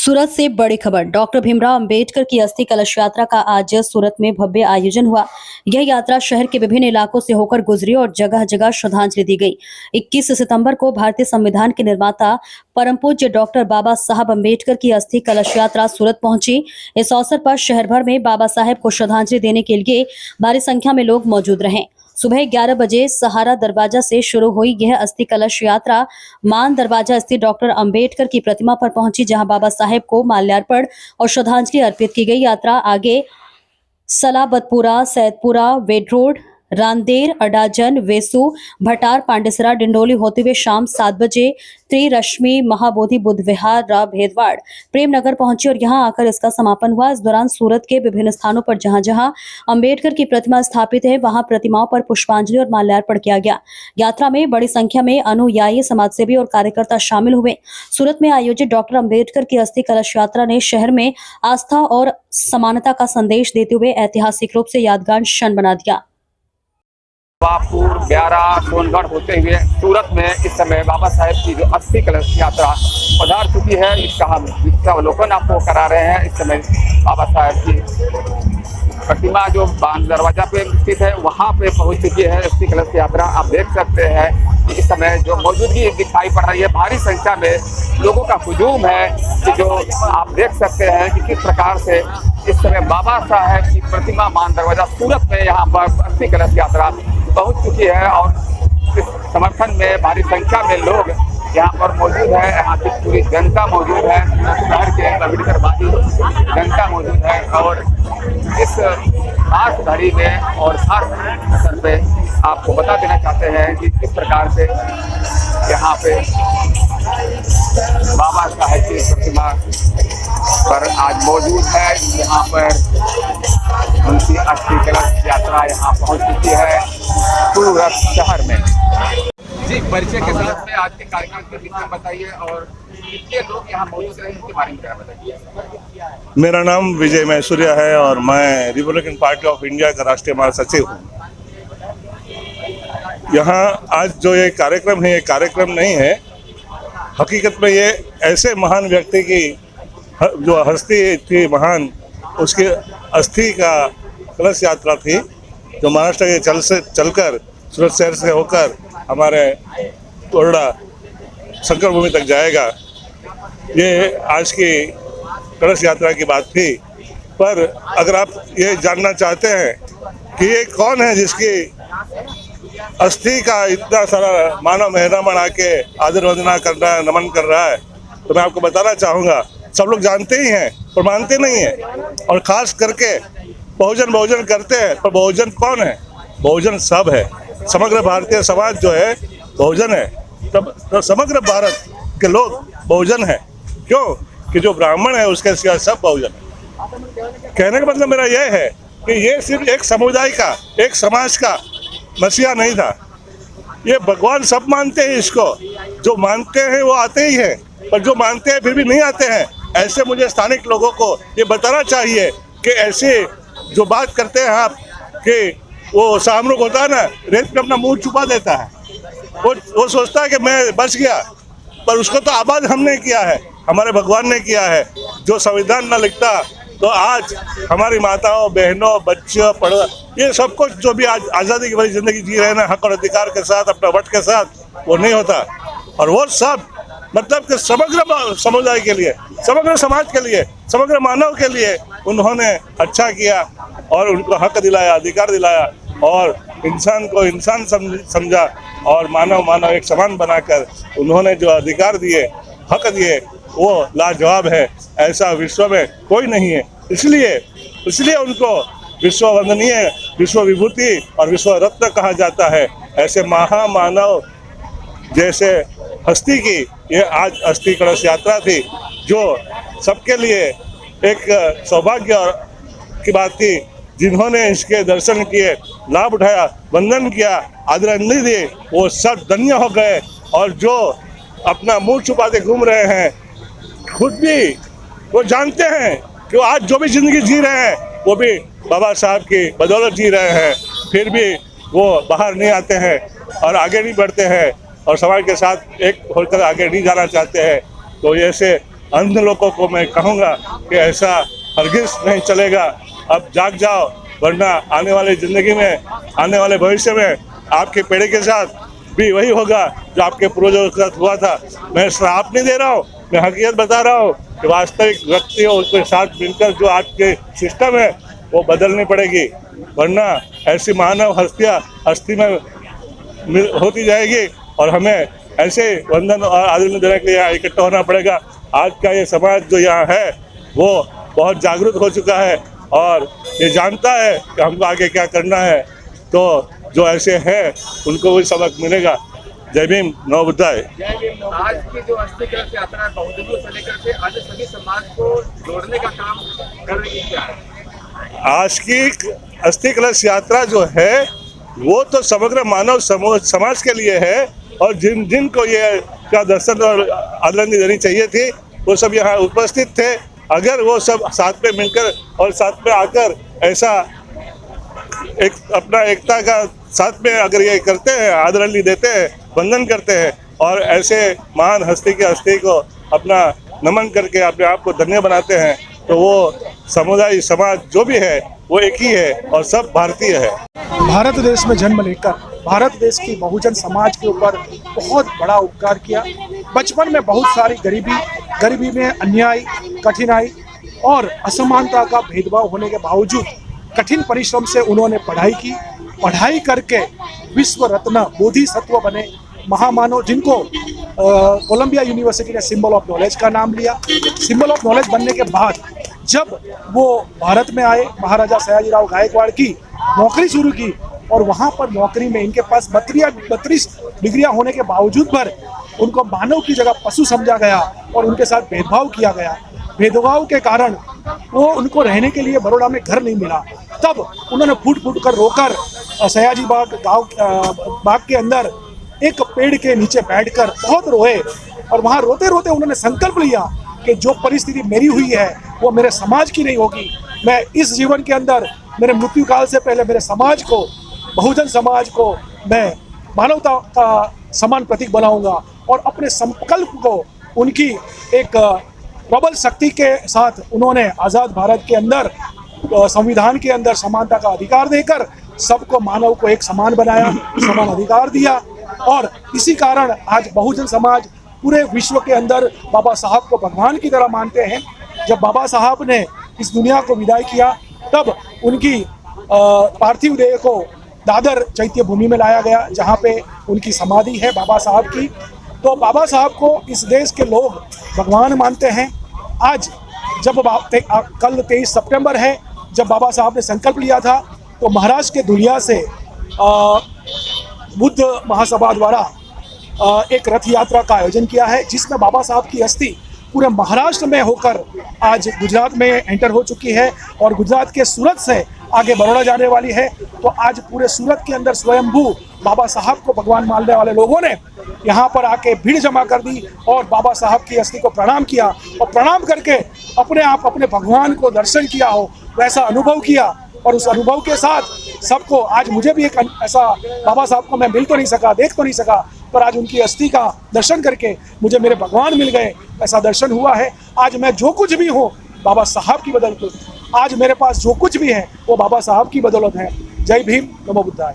सूरत से बड़ी खबर। डॉक्टर भीमराव अंबेडकर की अस्थि कलश यात्रा का आज सूरत में भव्य आयोजन हुआ। यह यात्रा शहर के विभिन्न इलाकों से होकर गुजरी और जगह जगह श्रद्धांजलि दी गई। 21 सितंबर को भारतीय संविधान के निर्माता परम पूज्य डॉक्टर बाबा साहब अंबेडकर की अस्थि कलश यात्रा सूरत पहुंची। इस अवसर पर शहर भर में बाबा साहेब को श्रद्धांजलि देने के लिए भारी संख्या में लोग मौजूद रहे। सुबह 11 बजे सहारा दरवाजा से शुरू हुई यह अस्थि कलश यात्रा मान दरवाजा स्थित डॉक्टर अंबेडकर की प्रतिमा पर पहुंची, जहां बाबा साहेब को माल्यार्पण और श्रद्धांजलि अर्पित की गई। यात्रा आगे सलाबतपुरा, सैदपुरा, वेड रोड, रांदेर, अडाजन, वेसु, भटार, पांडेसरा, डिंडोली होते हुए शाम 7 बजे त्रिरश्मि, महाबोधि, बुद्ध विहार, भेदवाड़, प्रेमनगर पहुंची और यहां आकर इसका समापन हुआ। इस दौरान सूरत के विभिन्न स्थानों पर जहां जहां अंबेडकर की प्रतिमा स्थापित है, वहां प्रतिमाओं पर पुष्पांजलि और माल्यार्पण किया गया। यात्रा में बड़ी संख्या में अनुयायी, समाजसेवी और कार्यकर्ता शामिल हुए। सूरत में आयोजित डॉक्टर अंबेडकर की अस्थि कलश यात्रा ने शहर में आस्था और समानता का संदेश देते हुए ऐतिहासिक रूप से यादगार क्षण बना दिया। बापुर, ब्यारा, सोनगढ़ होते हुए सूरत में इस समय बाबा साहेब की जो अस्थि कलश यात्रा पधार चुकी है, इसका हम अवलोकन आपको करा रहे हैं। इस समय बाबा साहेब की प्रतिमा जो बांध दरवाजा पे स्थित है, वहाँ पे पहुँच चुकी है अस्थि कलश यात्रा। आप देख सकते हैं कि इस समय जो मौजूदगी दिखाई पड़ रही है, भारी संख्या में लोगों का हुजूम है कि जो आप देख सकते हैं कि किस प्रकार से इस समय बाबा साहेब की प्रतिमा मान दरवाजा सूरत में यहाँ पर अस्थि कलश यात्रा पहुंच चुकी है और इस समर्थन में भारी संख्या में लोग यहाँ पर मौजूद है। यहाँ की पूरी जनता मौजूद है, शहर के अम्बेडकरवादी जनता मौजूद है और इस खास घड़ी में और खास अवसर पे आपको बता देना चाहते हैं कि किस प्रकार से यहाँ पे बाबा साहेब की प्रतिमा पर आज मौजूद है। यहाँ पर उनकी अस्थि कलश यात्रा यहाँ पहुँच चुकी है सूरत शहर में। जी, परिचय के साथ में आज के कार्यक्रम के विषय में बताइए और कितने लोग यहाँ मौजूद रहे इसके बारे में क्या बताइए। मेरा नाम विजय मैसूरिया है और मैं रिपब्लिकन पार्टी ऑफ इंडिया का राष्ट्रीय महासचिव हूँ। यहाँ आज जो ये कार्यक्रम है, ये कार्यक्रम नहीं है, हकीकत में ये ऐसे महान व्यक्ति की जो हस्ती थी महान, उसकी अस्थि का कलश यात्रा थी जो महाराष्ट्र के चलकर सूरत शहर से होकर हमारे कोरडा शंकर भूमि तक जाएगा। ये आज की कलश यात्रा की बात थी। पर अगर आप ये जानना चाहते हैं कि ये कौन है जिसकी अस्थि का इतना सारा मानव मेहरामण आके आदर वंदना कर रहा है, नमन कर रहा है, तो मैं आपको बताना चाहूँगा, सब लोग जानते ही हैं पर मानते नहीं हैं। और ख़ास करके बहुजन करते हैं, पर बहुजन कौन है? बहुजन सब है। समग्र भारतीय समाज जो है बहुजन है, तब समग्र भारत के लोग बहुजन है। क्यों? कि जो ब्राह्मण है उसके सिवा सब बहुजन है। कहने का मतलब मेरा यह है कि ये सिर्फ एक समुदाय का, एक समाज का मसीहा नहीं था। ये भगवान सब मानते हैं इसको, जो मानते हैं वो आते ही हैं, पर जो मानते हैं फिर भी नहीं आते हैं। ऐसे मुझे स्थानिक लोगों को ये बताना चाहिए कि ऐसे जो बात करते हैं आप कि वो शाहरुख होता है ना, रेत में अपना मुंह छुपा देता है, वो सोचता है कि मैं बच गया, पर उसको तो आबाद हमने किया है, हमारे भगवान ने किया है। जो संविधान न लिखता तो आज हमारी माताओं, बहनों, बच्चों, पढ़ा, ये सब कुछ जो भी आज आज़ादी की भरी जिंदगी जी रहे हैं हक और अधिकार के साथ, अपना वट के साथ, वो नहीं होता। और वो सब मतलब कि समग्र समुदाय के लिए, समग्र समाज के लिए, समग्र मानव के लिए उन्होंने अच्छा किया और उनको हक दिलाया, अधिकार दिलाया और इंसान को इंसान समझा और मानव एक समान बनाकर उन्होंने जो अधिकार दिए, हक दिए, वो लाजवाब है। ऐसा विश्व में कोई नहीं है। इसलिए उनको विश्व वंदनीय, विश्व विभूति और विश्व रत्न कहा जाता है। ऐसे महामानव जैसे हस्ती की ये आज अस्थि कलश यात्रा थी, जो सबके लिए एक सौभाग्य की बात थी। जिन्होंने इसके दर्शन किए, लाभ उठाया, वंदन किया, आदरांजलि दी, वो सब धन्य हो गए। और जो अपना मुंह छुपाते घूम रहे हैं, खुद भी वो जानते हैं कि आज जो भी जिंदगी जी रहे हैं वो भी बाबा साहब की बदौलत जी रहे हैं, फिर भी वो बाहर नहीं आते हैं और आगे नहीं बढ़ते हैं और समाज के साथ एक होकर आगे नहीं जाना चाहते हैं। तो ऐसे अन्य लोगों को मैं कहूँगा कि ऐसा हरगिज नहीं चलेगा। अब जाग जाओ, वरना आने वाली ज़िंदगी में, आने वाले भविष्य में आपकी पीढ़ी के साथ भी वही होगा जो आपके पूर्वजों के साथ हुआ था। मैं श्राप नहीं दे रहा हूँ, मैं हकीकत बता रहा हूँ कि वास्तविक व्यक्तियों के साथ मिलकर जो आज के सिस्टम है वो बदलनी पड़ेगी, वरना ऐसी मानव हस्तियाँ हस्ती में होती जाएगी और हमें ऐसे वंदन और आदरणीय देने के लिए यहाँ इकट्ठा होना पड़ेगा। आज का ये समाज जो यहाँ है वो बहुत जागरूक हो चुका है और ये जानता है कि हमको आगे क्या करना है, तो जो ऐसे हैं उनको भी सबक मिलेगा। जय भीम, नमो बुद्धाय। आज की जो अस्थि कलश यात्रा है बहुदिनों से लेकर के आज सभी समाज को जोड़ने का काम कर रही है, क्या है? आज की अस्थि कलश यात्रा जो है वो तो समग्र मानव समाज के लिए है और जिनको ये का दर्शन और आदरणीय देनी चाहिए थी वो सब यहाँ उपस्थित थे। अगर वो सब साथ में मिलकर और साथ में आकर ऐसा एक अपना एकता का साथ में अगर ये करते हैं, आदरणीय देते हैं, वंदन करते हैं और ऐसे महान हस्ती के अस्थि को अपना नमन करके अपने आप को धन्य बनाते हैं, तो वो समुदाय समाज जो भी है वो एक ही है और सब भारतीय है। भारत देश में जन्म लेकर भारत देश की बहुजन समाज के ऊपर बहुत बड़ा उपकार किया। बचपन में बहुत सारी गरीबी में अन्याय, कठिनाई और असमानता का भेदभाव होने के बावजूद कठिन परिश्रम से उन्होंने पढ़ाई की। पढ़ाई करके विश्व रत्न बोधिसत्व बने महामानव, जिनको कोलंबिया यूनिवर्सिटी ने सिंबल ऑफ नॉलेज का नाम लिया। सिंबल ऑफ नॉलेज बनने के बाद जब वो भारत में आए, महाराजा सयाजीराव गायकवाड़ की नौकरी शुरू की और वहाँ पर नौकरी में इनके पास 32 डिग्रियाँ होने के बावजूद पर उनको मानव की जगह पशु समझा गया और उनके साथ भेदभाव किया गया। भेदभाव के कारण वो उनको रहने के लिए बड़ौदा में घर नहीं मिला। तब उन्होंने फूट कर रोकर सयाजी बाग के अंदर एक पेड़ के नीचे बैठकर बहुत रोए और वहाँ रोते रोते उन्होंने संकल्प लिया कि जो परिस्थिति मेरी हुई है वो मेरे समाज की नहीं होगी। मैं इस जीवन के अंदर मेरे मृत्यु काल से पहले मेरे समाज को, बहुजन समाज को मैं मानवता का समान प्रतीक बनाऊंगा और अपने संकल्प को उनकी एक प्रबल शक्ति के साथ उन्होंने आज़ाद भारत के अंदर संविधान के अंदर समानता का अधिकार देकर सबको, मानव को एक समान बनाया, समान अधिकार दिया। और इसी कारण आज बहुजन समाज पूरे विश्व के अंदर बाबा साहब को भगवान की तरह मानते हैं। जब बाबा साहब ने इस दुनिया को विदाई किया तब उनकी पार्थिव देह को दादर चैत्य भूमि में लाया गया, जहाँ पे उनकी समाधि है बाबा साहब की। तो बाबा साहब को इस देश के लोग भगवान मानते हैं। आज जब कल 23 सितंबर है, जब बाबा साहब ने संकल्प लिया था तो महाराष्ट्र के धुलिया से बुद्ध महासभा द्वारा एक रथ यात्रा का आयोजन किया है, जिसमें बाबा साहब की अस्थि पूरे महाराष्ट्र में होकर आज गुजरात में एंटर हो चुकी है और गुजरात के सूरत से आगे बड़ौदा जाने वाली है। तो आज पूरे सूरत के अंदर स्वयंभू बाबा साहब को भगवान मानने वाले लोगों ने यहाँ पर आके भीड़ जमा कर दी और बाबा साहब की अस्थि को प्रणाम किया और प्रणाम करके अपने आप अपने भगवान को दर्शन किया हो वैसा अनुभव किया। और उस अनुभव के साथ सबको, आज मुझे भी एक ऐसा, बाबा साहब को मैं मिल तो नहीं सका, देख तो नहीं सका, पर आज उनकी अस्थि का दर्शन करके मुझे मेरे भगवान मिल गए, ऐसा दर्शन हुआ है। आज मैं जो कुछ भी हूँ बाबा साहब की बदौलत, आज मेरे पास जो कुछ भी है वो बाबा साहब की बदौलत है। जय भीम, नमो बुद्धाय।